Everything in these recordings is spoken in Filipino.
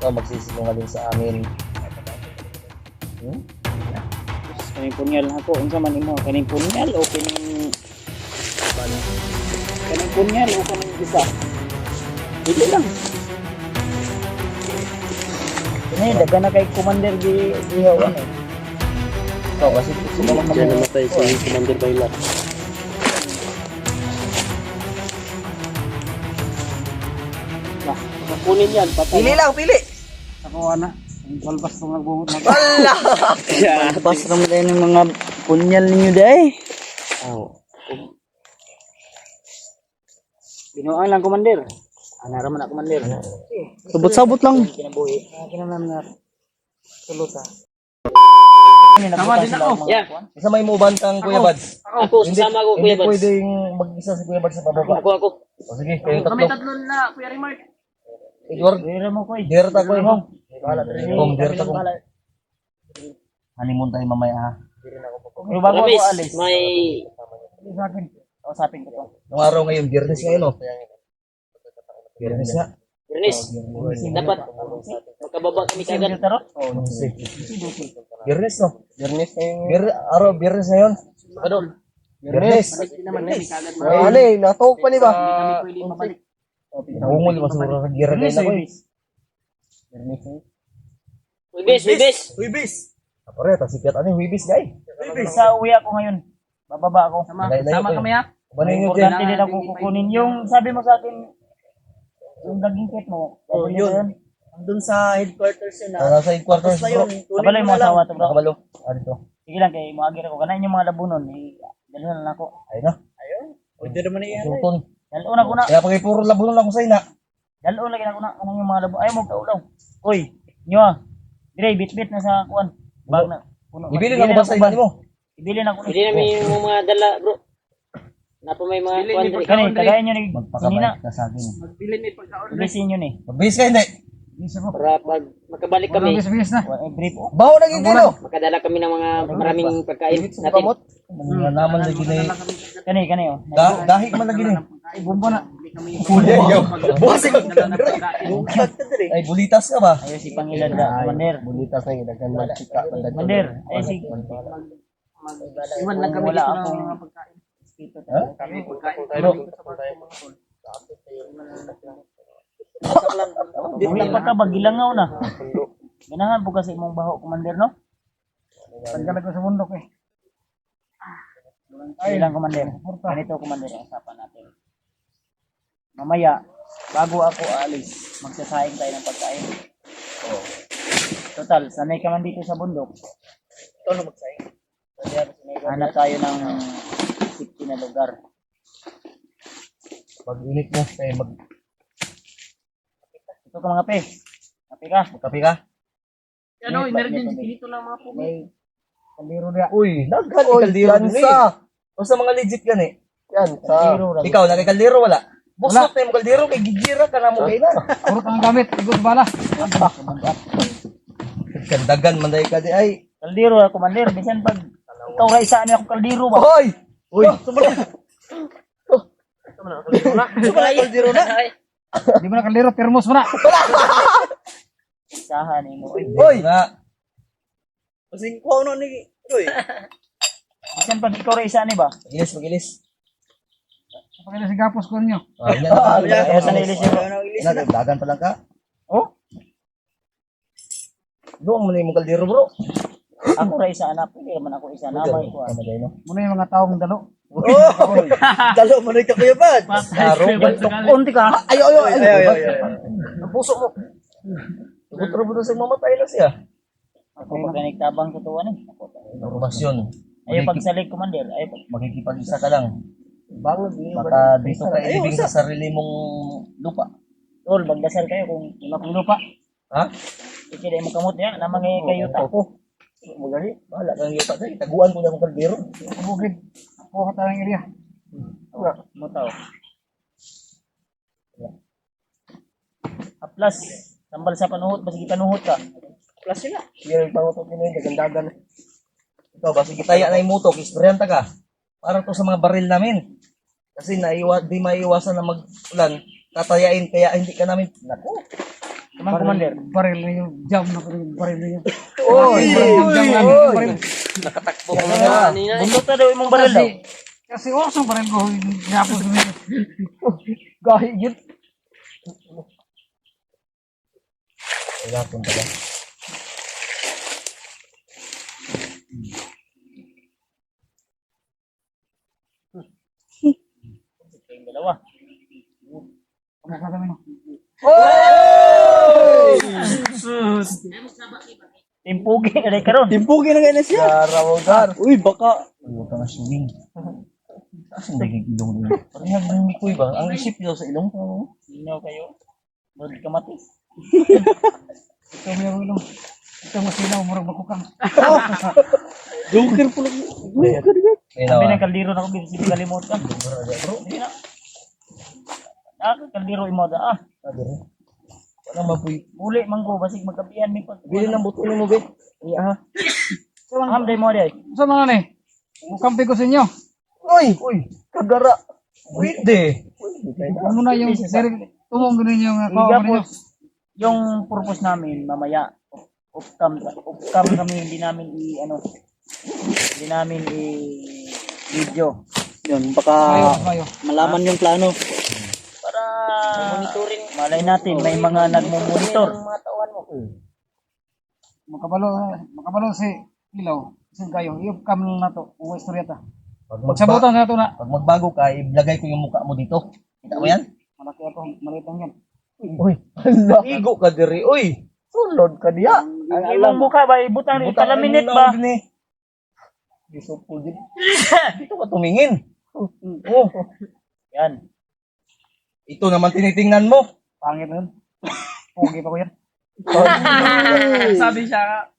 Ikaw magsisinungaling sa amin. Kaning punyal ako, unsa man imo? Kaning punyal o kaning punyal o kaning isa? Dili lang. Ini daga na kay Commander di ihawan eh. Ikaw kasi sila lang Diyan namatay si Commander Bailar. Nah, kunin yan patay. Pili lang, pili! Ako ana. Ang balbas ko nagbungot mo. Wala! Balbas naman tayo ng mga punyal ninyo day. Binuang lang Commander. Ana raman na Commander. Sabot-sabot lang. Kinabuhi. Kinaman na tulot ha. Tama din ako. Yeah. Isa may muban kang Kuya Bads. Ako, sasama ko Kuya Hindi Bads. pwedeng mag-isa si Kuya Bads sa pababa. Ako. O sige, kayong Kami tatlo. tatlo na Kuya Remark. Edward, Dira mo ko eh. dirta ko yung Kung Kami dirta lang ko. bahala. Honeymoon tayo mamaya ha. Pero bago ako Ramis, alis. may... Sa akin. Kausapin ko to. Yung araw ngayon, Biyernes ngayon o. Biyernes nga. Bernis, dapat magkababa kami kagad. Oo, Biyernes no? Biyernes araw, Biyernes ngayon. Padol. Biyernes. Naman na kagad mo. Ano eh, natawag pa ni ba? Kami pwede mabalik. Nahungol, masura kang gira na ko eh. Wibis. Huibis! Apare, tasikat ano yung huibis guys? Sa uwi ako ngayon. Bababa ako. Sama kami ha. Kumanin nyo dyan. Importante din ako kukunin. Yung sabi mo sa akin, yung naging kit mo. Oh, yun. Andun sa headquarters yun Nasa sa headquarters Basta bro. yun, Kabalay mo asawa to bro. Nakabalo. Ano to? Sige lang kay maagir ako. Kanain yung mga labunon. Dalhin na ako. Ayun na. Pwede naman yan. Sultan. Dalon ako na. Kaya pag puro labunan ako sa ina. Dalon lagi ako na. Kanang yung mga labunon. Ay mo kaulaw. Uy. Nyo ah. Dire bit-bit na sa kuan. Bag na. Puno. Ibili na ko ba sa ina mo? Ibili na ako. Hindi namin yung mga dala, bro. Napa may mga kuandri. Kani tagayin nyo ni Magpakabait ka sa akin. Bilisin nyo ni. Mabis ka hindi. Para pag makabalik kami, Brief oh. Baho na gigilo. makadala kami ng mga maraming pagkain natin. Kamot. Mga naman lagi na Kani oh. Dahi man lagi na. Bumbo na. Buwasig. Ay, bulitas ka ba? Ayo si Pangilan da Commander. Bulitas na ginagan magchika. Commander. Ay si Iwan lang kami wala dito akong ng pagkain. Ha? Pero Dili pa ka bagilangaw na. Ganahan po kasi imong baho Commander no? Pagkalag ko sa bundok eh. Ay lang Commander. Ganito Commander ang usapan natin. Mamaya bago ako alis, magsasaing tayo ng pagkain. Total, sanay ka man dito sa bundok. Ito na magsaing. Hanap tayo ng safety na lugar. Pag-init mo, kaya Ito ka mga pe. Kape ka. magkape ka. Ano, emergency dito lang mga po. May kaldero na. Uy, naghan kaldero din eh. O sa mga legit yan eh. Yan, sa... Kaldero ra. Ikaw, nagay kaldero wala? Busot na yung kaldero, kay gigira ka na mo kailan. Urot ang gamit, igos bala. Kandagan, manday ka di ay. Kaldero ra Commander, bisan pag ikaw ra isa ni ako kaldero ba? Hoy! Uy! Sumala kaldero na. Di mo na kaldero, termos mo na. Isahan mo. Hoy! Nga. Kasing kuha na ni Roy. Bisan pag ikaw ra isa ni ba? Magilis, magilis. Pagkala si Gapos ko ninyo. Yan, sa nilis yun. Dagan pa lang ka. Oh, Doon mo na yung kaldero bro. ako ra isa anak, hindi man ako isa namay ko. Kamaday no? Muna yung mga taong dalo. Oh! Dalo mo rin ka Kuya Bad. Daro. Unti ka. Ayo, ayo, ayo. Ay. Ang puso mo. Butro-butro sa mamatay na siya. Ako pag nagtabang sa tuwan eh. Informasyon. Ayaw pagsalig Commander. Ayaw pag Makikipag-isa ka lang. Bangod din. Baka dito ka ilibing sa sarili mong lupa. tol, magdasal kayo kung imakong lupa. Ha? Hindi na makamot niya, namang kayo tako. Magali, bahala kang yuta sa'yo. Taguan ko na akong kaldero. Bukid. Ako ka tayong area. Mutaw. Plus, tambal sa panuhot, basta panuhot ka. Plus sila. Yan ang pangutok nila yung dagandagan. Ito, basta kitaya na yung mutok, ispreyanta ka. Para to sa mga baril namin. Kasi di maiwasan na mag-ulan, tatayain, kaya hindi ka namin, naku, Kamang commander. Baril ninyo, jam na ko yung baril ninyo. Oy! Baril. Nakatakbo ko na. Bundok na daw imong baril daw. Kasi osong baril ko, yapos ninyo. Gahi yun. Wala punta ba? Yung dalawa. Timpugi na rin karon. Timpugi na ganyan siya. Garawagar. Uy, baka. Huwag ka na swing. Saan daging ilong nila? Parang nagmimik ko iba. Ang isip daw sa ilong. Sino kayo? Bud kamati. Ito may ulo. Ito masinaw, murag makukang. Joker pala. Joker yan. Ayun Sabi na ng kaldero na ko bisa kalimot ka. Hindi na. Kaldero imo da. Wala mapuy. Uli manggo basig magkabihan mi pag. Bili ng buto mo, be. Iya ha. Am day mo day. Sa mga ni, mukampi ko sa inyo. Uy! Uy! Kagara! Pwede! Ano na yung tumong ganun yung kawa ninyo. Yung purpose namin mamaya off-cam kami hindi namin video Yun, baka Mayo. malaman yung plano. para monitoring malay natin may mga nagmo-monitor. Makabalo si Ilaw. Kasi kayo, i-upcam lang na to. Kung istorya ta. Pag Sabutan na to na. Pag magbago ka, ilagay ko yung mukha mo dito. Kita mo yan? Malaki ako, maliit lang yan. Uy! Igo ka diri, uy! Sulod ka diya! Ang imong buka ba ibutang palaminit ba? Gusto po din. Dito ka tumingin. Oh. Yan. Ito naman tinitingnan mo. Pangit na yun. Pugi pa ko yan. Sabi siya,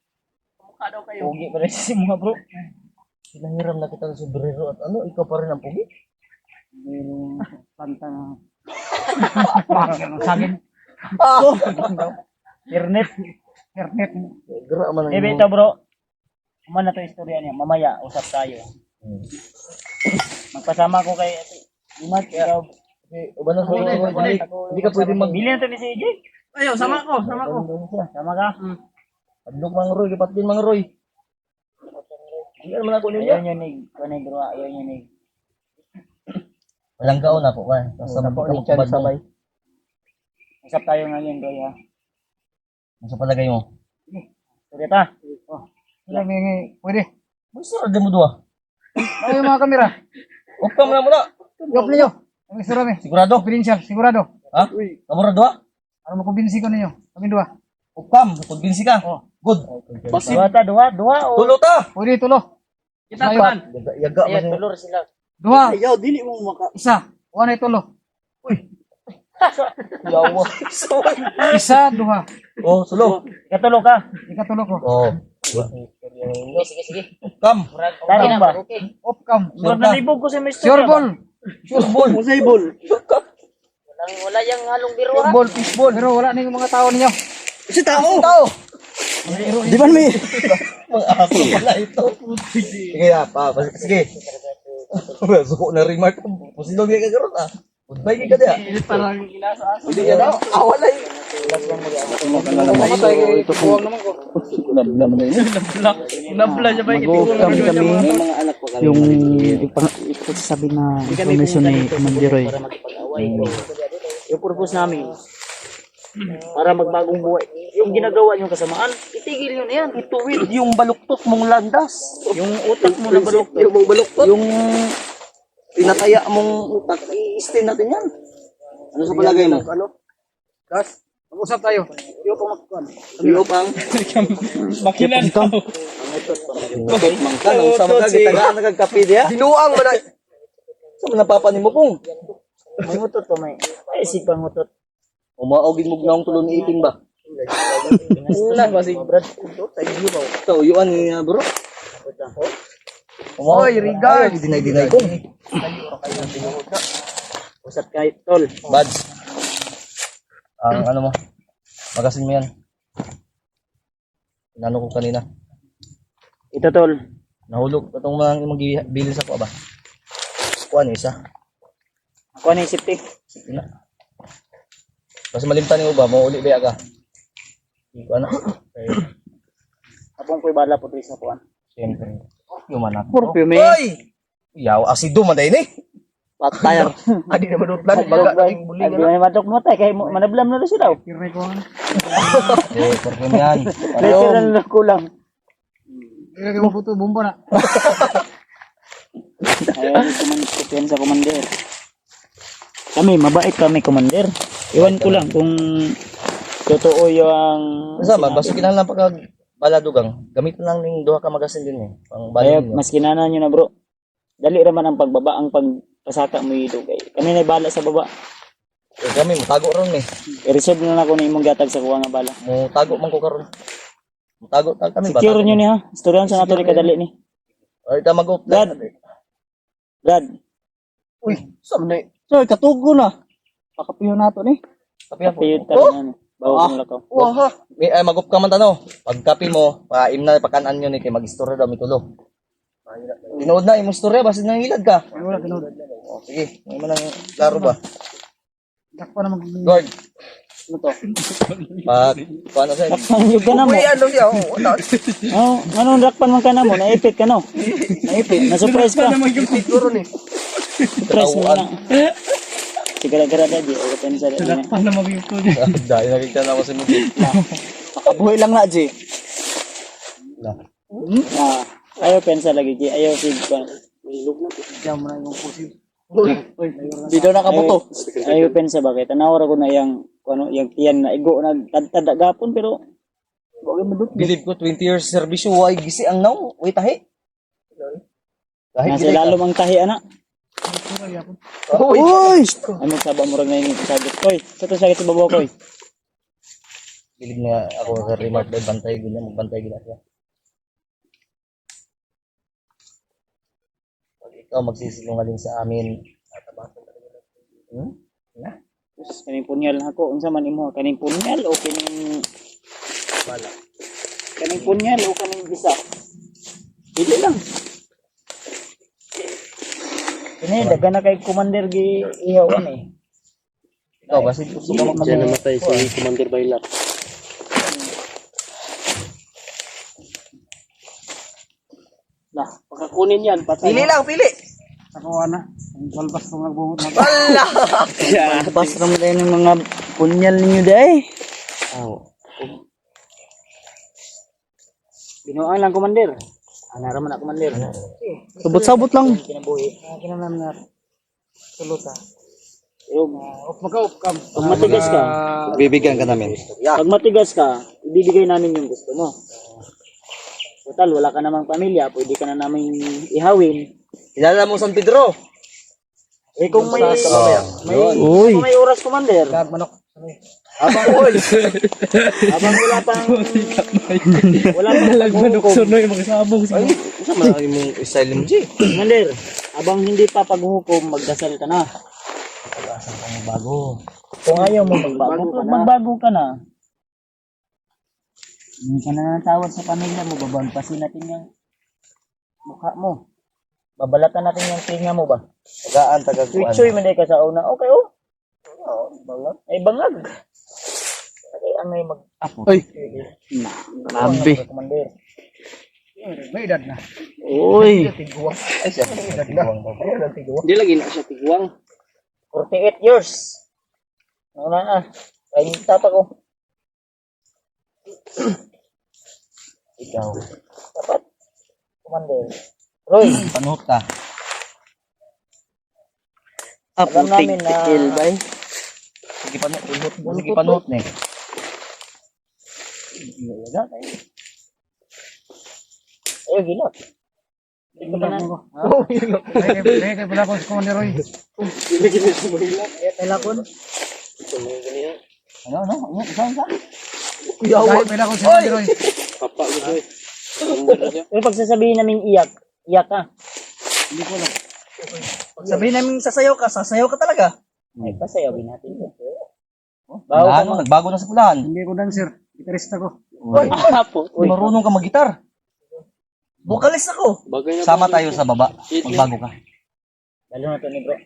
mukha daw kayo. Pogi pa rin si mga bro. Pinahiram na kita sa sobrero at ano, ikaw pa rin ang pugi. Yung kanta na. Saging. Internet. Hernet. Gara man ang Eh ito bro. Kumana to istorya niya. Mamaya usap tayo. Magpasama ko kay Dimat. Ikaw. Uban na sa hindi ka pwede mag... Bili na to ni si AJ. Ayaw, sama ko. Sama ka. Adlok mga Roy, kapat din mga Roy. Hindi naman ako ninyo. Ayaw nyo ni. Kunay bro. Ayaw nyo ni. Walang gaon ako ka. Basta magkakabad mo. Usap tayo ngayon bro ha. Ano sa palagay mo? Sorry ta. Ilang hingi. Pwede. Gusto rin mo duwa. Ano yung mga kamera? Upam na muna. Yop ninyo. Ang istorya mi. Sigurado? Confidential. Sigurado. Ha? Kamura duwa? Ano makumbinsi ko ninyo? Kami dua. Upam. Kumbinsi ka. Oh. Good. Dua ta. Dua o. Tulo ta. Pwede tulo. Kita tahan. Yaga Ayan man. tulor sila. Dua. Ayaw, dili mo maka... Isa. Wala tulo. Yawa. Isa, duha. Oh, sulo. Katulo ka. Ikatulo ko. Oh. Sige. Kam. Tari na ba? Upcam. Murag nalibog ko si Mr. Sure ball. Musay ball. Wala yung halong biro ha. Ball, fishball. Pero wala na yung mga tao ninyo. Si tao! Di ba may... Mga aso pala ito. Sige na, pa. Sige. Suko na rin, Mark. Pusilog niya kagaroon, ah. Goodbye ka diya. Parang inasa aso. Hindi yan, ah. Awa na yun. Ito po. Naman ko. Nabla siya ba? Mag-kami kami. Yung ipagsasabi na information ni Commander Roy. Yung purpose namin para magbagong buhay. Yung ginagawa niyong kasamaan, itigil yun yan. Ituwid yung baluktot mong landas. Yung utak mo na baluktot. Yung mong baluktot. Yung tinataya mong utak, i-stain natin yan. Ano sa palagay mo? Ano? Gas. Mag-usap tayo. Iyo pang Makinan. bakit mangka nang sama ka gitagaan nagkape diya. Dinuang man. Sa napapanin mo pong. May hutot pa may. Ay, sipang hutot. Umaogin mo gnaong tulon ni iting ba? Wala ba si Brad? So, yuan ni bro. Oy, regard. Dinay ko. Usap kahit tol. Bads. Ang ano mo? Magasin mo yan. Inano ko kanina. Ito tol. Nahulog itong mga mag-bilis ako ba? Kuha niya isa. Ako na yung safety. Sige na. Kasi malimtan ni Uba, mo uli ba ka? Hindi ko na. Apong ko'y bala po sa kuan. Siyempre. Yung manak. Perfume. Oy! Yaw, asido man dahil eh. Patay. Adi na manutlan. Baga na yung buling. Ay, may madok mo tayo, kay manablam na siya daw. Kirnay ko nga. Eh, perfume yan. Literal na kulang. Kaya mo puto, bumba na. Ayun, kuman sa commander. Kami, mabait kami, commander. Iwan ko lang kung totoo yung... Masama, basta kinahanglan pa kag baladugang. Gamit lang ning duha ka magasin din eh. Pang Kaya, balin. mas kinana nyo na bro. Dali raman ang pagbaba, ang pagpasaka mo idugay. Kami na bala sa baba. Eh, kami mutago ron eh. I-reserve na lang ako na imong gatag sa kuha nga bala. Mutago man ko karon. Mutago tag kami Secure nyo ni ha. Storyan sa nato ni kadali ni. Ay ta mag-up Brad. Brad. Uy, saan na? So, katugo na. Pakapiyo nato ni. Kapihan po. Kapiyot talaga na. Bawo kong lakaw. Wah, may ay mag-up ka man tano. Pag kapi mo, paim na pakanan nyo ni kay mag-istorya daw mitulo. Tinood na imong istorya basta nang ilad ka. Ay, wala, tinod. Oh, sige, may man ang laro ba? Dakpa na Lord, Ano to? pag paano sa Rakpan yung ka na mo. Uy, ano siya? Wala. Oh, anong rakpan man ka na mo? Naipit ka no? Naipit. Na-surprise ka. Siguro ni. Surprise mo na. Sigara-gara na di. O pensa na din. na mag-yung ko. Dahil nakita na ako sa movie. Makabuhay lang na, G. Na. Ayaw pensa lagi, G. Ayaw sig pa. Diyan mo na yung pusin. Di daw nakabuto. Ayaw pensa ba? Kaya tanawar ako na yung yung tiyan na igo na tadtad gapon pero wag mo dut. Believe ko 20 years service why gisi ang naw. Uy tahi. Tahi Nasa lalo mang tahi ana. Uy. Ano saba mo na yung sagot koy. Sa to sakit sa babaw koy. Believe na ako sa remark dahil bantay gina magbantay gina siya. Pag ikaw magsisinungaling sa amin, tatabasan talaga natin. Na? Kaning punyal ako unsa man imo? Kaning punyal o kaning bala? Kaning punyal o kaning bisa? Dili lang. Kini daga na kay commander gi ihawan eh. Ikaw basta gusto ka Diyan namatay si Commander Bailar. Nah, pagkakunin yan patay. Pili lang, pili. Ako, ana. Ang balbas ko nagbungot na. Ala. Pas naman tayo ng mga punyal ninyo day. Binuang lang commander. Ana raman na commander. Sabot-sabot lang. Kinabuhi. Kinamam na. Tuluta. Yung Of maka-off kam. pag matigas ka, Bibigyan ka namin. pag matigas ka, ibibigay namin yung gusto mo. Total, wala ka namang pamilya, pwede ka na namin ihawin. Kilala mo San Pedro? Eh kung may, Uy. kung may oras, commander, Kag manok. habang wala pang, wala pang paghuhukom, yung magsabog sa Isa malaki mong style mo, G. commander, habang hindi pa paghuhukom, magdasal ka na. Pag-asang kang bago. Kung ayaw mo magbago ka na. Hindi ka na natawad sa pamilya mo, babampasin natin yung mukha mo. Babalatan natin yung tinga mo ba? Tagaan, tagakuan. Twitchoy man ka sa una. Okay, oh. Bangag. Ay, bangag. Okay, ang may mag-apo. Uy. Grabe. Commander. May edad na. Uy. Ay, siya. Tiguang ba? Hindi lagi na siya tiguang. 48 years. Ano na, kaya yung tata ko. Ikaw. Dapat. Commander. Roy, Panot ka. alam namin na Sige panot. Sige panot ni. ayaw gila. Hindi ka na. Kaya kay pala ko sa Commander Roy. Telakon. Ano? Isa? Kaya pala ko sa Commander Roy. Papa ko eh. Pero pag sasabihin namin iyak, iyak ka. Hindi ko lang. Sabihin namin sasayaw ka talaga. Ay, pasayawin natin. Bago ka mo. Nagbago na sa pulahan. Hindi ko dancer. Gitarista ko. Apo. Marunong ka magitar. Vocalist ako. Bagay na Sama tayo sa baba. Magbago ka. Lalo na to ni bro.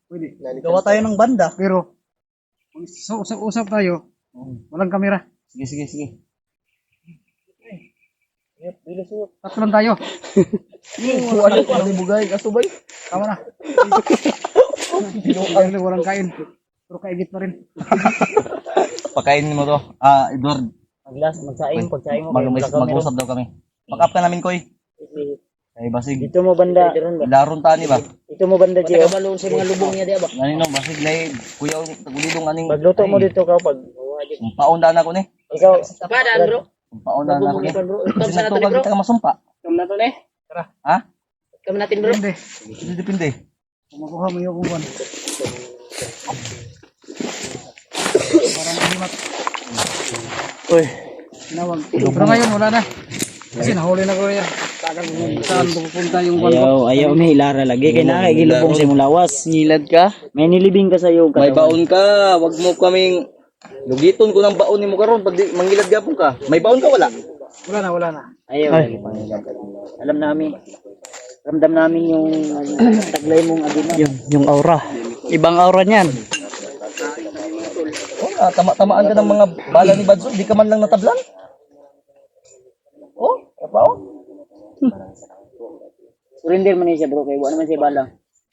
Pwede. Gawa tayo ng banda. Pero, usap tayo. Walang kamera. Sige. Tatlo lang tayo. Ano ko ang bugay kasubay. Tama na. Walang kain. Pero kaigit pa rin. Pakainin mo to. Edward. Magsaing mo. Mag-usap daw kami. Pack up ka namin, Koy. Ay, basig. Dito mo banda. Laron tani ba? Dito mo banda, Jay. Kabalo sa mga lubong niya di ba? Ganino, basig na kuya tagulidong aning. Pagluto mo dito ka pag Paunda na ko ni. ikaw Kapadaan bro. Paunda na ko ni. Bro. Kasi natugang kita ka masumpa. Kam na to ne. Ha? Kam natin bro. Hindi. Depende. Makuha mo yung kuwan. Parang himat. Uy, Nawag. Pero ngayon wala na. Kasi nahuli na ko yan. Tagal mo saan pupunta yung kuwan ko. ayaw na hilara lagi kay na kay gilubong sa imong lawas. ngilad ka? May nilibing ka sa iyo May baon ka, wag mo kaming lugiton ko ng baon ni mo karon pag mangilad gapon ka. May baon ka wala? Wala na. Ayaw lagi pangilad. Alam namin. Ramdam namin yung taglay mong agina. Yung aura. Ibang aura niyan. Oh, tama-tamaan ka ng mga bala ni Badso, di ka man lang natablan. Oh, kapao. Surrender man siya bro kay wala naman siya bala.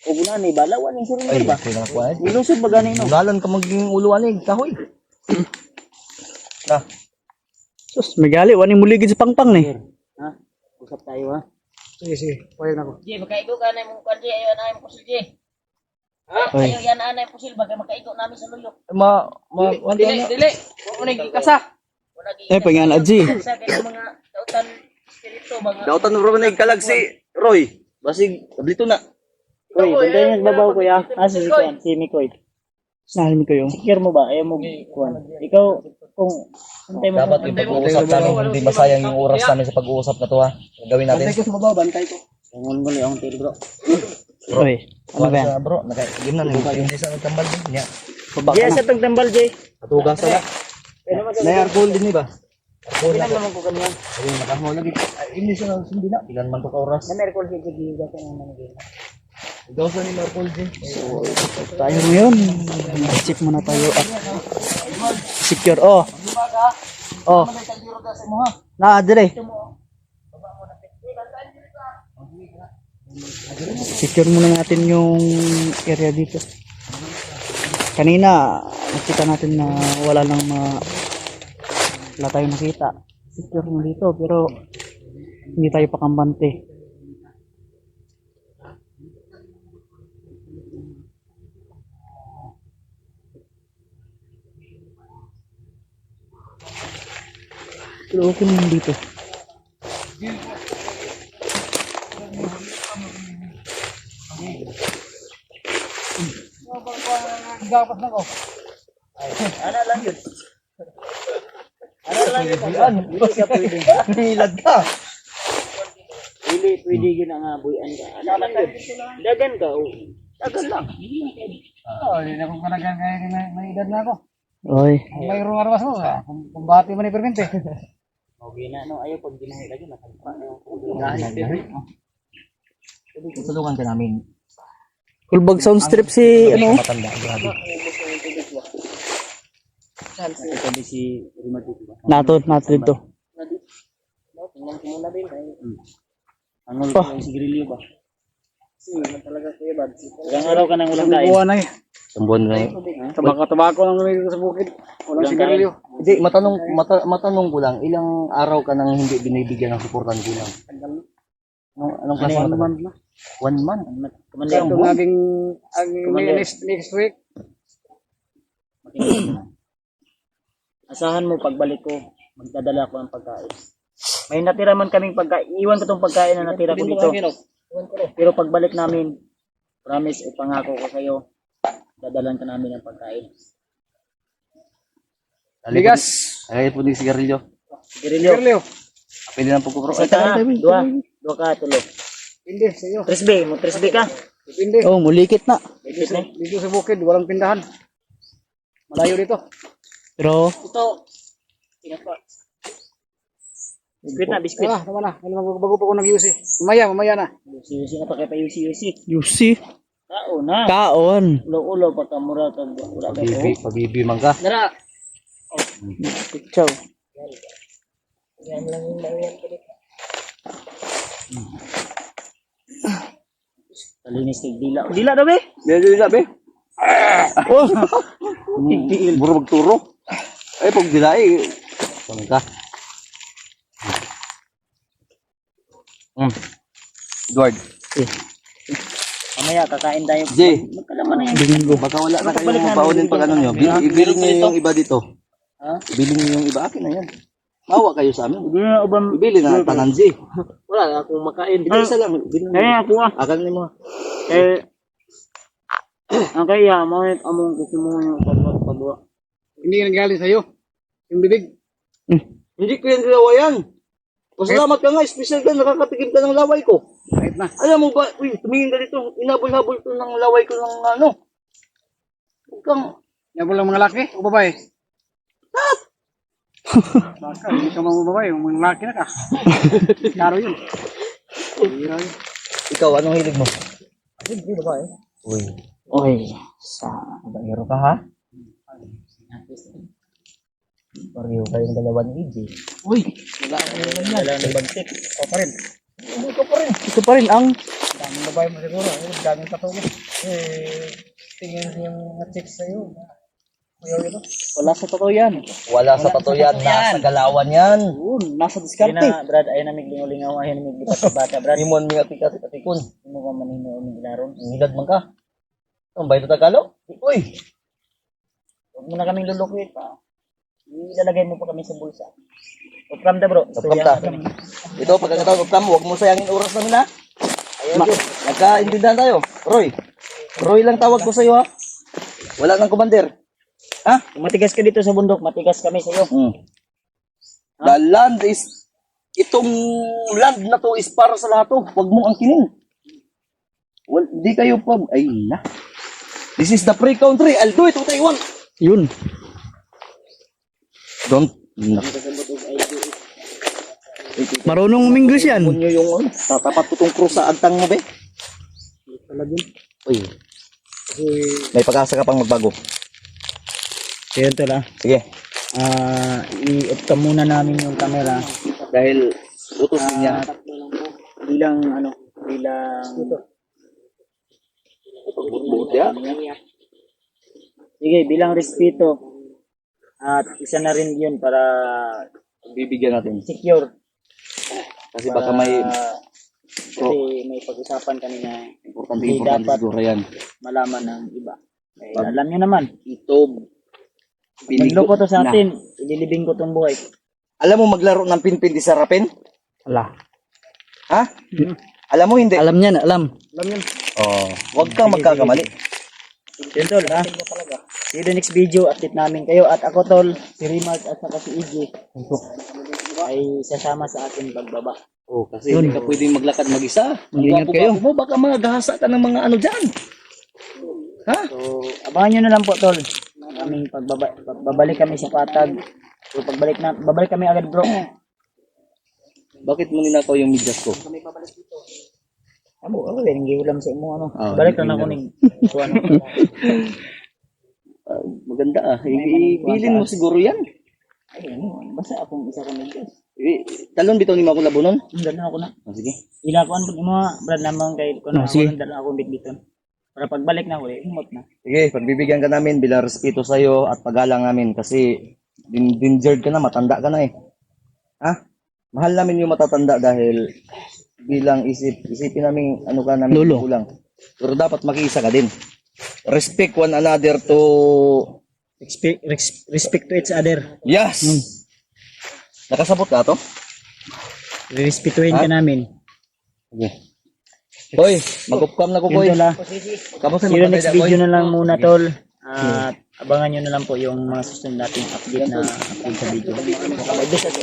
Ug na ni bala wala ni surrender ba? Kuya na kuya. Ilusog ba gani no? Galan ka maging uluan eh, kahoy. Na, Sus, magali. Waning muligid sa pangpang ni. Ha? Usap tayo ha. Sige. Payag na ko. Jay, makaigo ka na mong kwardi ayo na yung pusil Jay. Ha? Oy. Ayo yan na yung pusil bagay makaigo namin sa luyok. Dili. Mo ni gikasa. Wala gi. Pangana G. Sa kay mga dautan spirito mga. dautan mo rin kalag si Roy. Basig, tablito na. Uy, bandayan sa babaw kuya. Si Kuan, si Mikoy. Nahalin ko yung. Secure mo ba? Ayaw mo kuan. Ikaw kung antay mo Dapat yung pag-uusap namin, hindi masayang yung oras namin sa pag-uusap na to ha. Gawin natin. Bantay ko sa baba, bantay ko. Tungon mo lang til bro. Uy, ano ba yan? Bro, naka-game na hindi sa nagtambal din niya. Yes, atong tambal Jay. Patugas na. May alcohol din ba? Alcohol na naman ko kanya. Ayun, nakahmo lagi. Hindi siya sundi na. Ilan man to ka oras? Na meron ko si Jay ka nang manigil. Ikaw sa ni alcohol din. Tayo ngayon. Check muna tayo at secure. Oh. Na, dire. Secure muna natin yung area dito. Kanina, nakita natin na wala tayong nakita. Secure mo dito, pero hindi tayo pakambante. Pero okay naman dito. Gapas na ko. Ana lang yun. Yan, nilad ka. Pwede yun ang buyan ka. Ana lang yun. Dagan ka. Dagan lang. Hindi na kong kanagan kaya may edad na ako. Oy. Mayroong arawas mo. Kung bati man ipermente. Okay na no ayaw pag ginahin lagi matampa na. Tutulungan ka namin. Kulbag sound strip si ano? Matanda, grabe. Sabi si Rimato ba? Nato dito. Tingnan ko muna din ay. Angol ko yung sigarilyo ba? Talaga kuya bad. Ilang araw ka nang ulang kain? Buwan na eh. Tumbon na Tabako lang dito sa bukid. Walang sigarilyo. Hindi, matanong ko lang, ilang araw ka nang hindi binibigyan ng suportan bilang? Anong klase Ano mo? 1 month na? 1 month? Commander Ito mo. naging Commander. next week. Asahan mo pagbalik ko, magdadala ko ng pagkain. May natira man kaming pagkain. Iwan ko tong pagkain na natira ko dito. Pero pagbalik namin, promise, ipangako ko sa'yo, dadalan ka namin ng pagkain. Bigas. Ay, po din sigarilyo. Sigarilyo. Sigarilyo. Pwede lang po ko bro. Isa ka, dua ka, tulo. Hindi, sa iyo. 3B, mo 3B ka. Depende. Oh, mulikit na. Dito sa bukid, walang pindahan. Malayo dito. Pero Ito. Tingnan po. Biskuit na, biskuit. Tama na. Bago pa ako nag-UC. Mamaya na. Yusi na pa kaya pa yusi. Yusi. Tao na. Kaon. Ulo-ulo pa ka mura ka. Wala ka po. Pabibi man ka. Dara. Ciao. Kalinis kay dila. Dila daw be. Dila be. Oh. Buro magturo. Ay pag dilay. Ka. Edward. Mamaya kakain tayo. Jay. Magkalaman na yan. Bingo. Baka wala na Balik kayong na, mabaunin pag ano nyo. Ibilin nyo yung iba dito. Ha? Ibilin nyo yung iba. Akin na yan. Mawa kayo sa amin. Hindi na ubang. Ibili na tananzi. Wala na akong makain. Ibili isa lang. Ibili na. Eh ako ah. Akan ni mo. Eh. Ang kaya mo among gusto mo yung pabwa. Hindi ka nagaling sa'yo. Yung bibig. Hindi ko yan dalawa yan. Pasalamat ka nga. Special ka. Nakakatikim ka ng laway ko. Kahit na. Alam mo ba? Uy, tumingin ka dito. Inabol-habol ko ng laway ko ng ano. Huwag kang... Yabol ang mga laki o babae? Baka, hindi ka mga babae. Yung mga laki na ka. Klaro yun. Ikaw, anong hilig mo? Hindi babae. Uy. Oy, sa Baero ka ha? Pareho kayong dalawa ni EJ. Uy, wala akong naman yan. Wala nang bagtik. Ikaw pa rin. ito pa rin ang Daming babae mo siguro. Daming katulog. Tingin yung mga chicks sa'yo. Kuya yun. wala sa totoo yan. Wala sa tato yan. Nasa galawan yan. Yun, nasa Kaya diskarte. na Brad ay namig lingaw-lingaw ay namig lipat sa bata Brad. Imon mi atik-atikon. Mo ka manino ng laron. Ngilad man ka. Ang bayad na Tagalog? Uy. Huwag mo na kaming lulukit pa. Ilalagay mo pa kami sa bulsa. Upram da bro. Upram da. Ito, pagkakataon upram, huwag mo sayangin oras namin ha. Ayaw yun. Nagkaintindahan tayo. Roy. Roy lang tawag ko sa'yo ha. Wala nang commander. Ha? Kung matigas ka dito sa bundok, matigas kami sa iyo. The land is, itong land na to is para sa lahat to. Huwag mong angkinin. Well, di kayo pa, ay na. This is the free country. I'll do it what I want. Yun. Don't. Na. Marunong English yan. Punyo yung, tatapat ko tong krus sa agtang mo, be. Uy. May pag-asa ka pang magbago. Kaya ito lang. Sige. I-off ka muna namin yung camera. Dahil utos niya. Bilang Buti ha. sige, bilang respeto. At isa na rin yun para Bibigyan natin. secure. Kasi baka may Kasi may pag-usapan kami na importante hindi dapat siguro yan. malaman ng iba. Eh, alam nyo naman, Ito, nagloko to sa atin, ililibing ko tong buhay. Alam mo maglaro ng pinpin di sarapin? Wala. Ha? Alam mo hindi? Alam niyan, alam. Oh, wag kang magkakamali. Yun tol, ha? See you the next video, update namin kayo. At ako tol, si Rimard at saka si EJ ay sasama sa ating pagbaba. Oh, kasi hindi ka pwedeng maglakad mag-isa. Mag-ingat kayo. Mo, baka magahasa ka ng mga ano dyan. Ha? So, abangan nyo na lang po tol. Aming pagbabalik kami sa Patag. So, babalik kami agad bro. Bakit mo ninakaw yung medyas ko? Amo, ako rin, giulam sa imo ano. Oh, Balik lang ako hindi ning ano. Maganda ah. Ibilin mo siguro yan. Ay, ano, basta akong isa ka medyas. Talon bitaw ni Mako Labunon. Dala ako na. Oh, sige. Ila ko ano mo, brad namang kay ko na sige. ako dala ako bitbiton. Para pagbalik na ako, imot na. Sige, pagbibigyan ka namin bilang respeto sa iyo at paggalang namin kasi dinjered ka na, matanda ka na eh. Ha? Mahal namin yung matatanda dahil bilang isipin namin ano ka namin Lolo. kulang. Pero dapat makiisa ka din. Respect one another to Respect to each other. yes. Nakasabot ka to? Respetuhin ka namin. Okay. Hoy, mag-upcam na ko boy. Yun tol ha. Kamusta See you next magpapalya, boy? video na lang muna tol. At abangan nyo na lang po yung mga susunod nating update na update sa video. May business.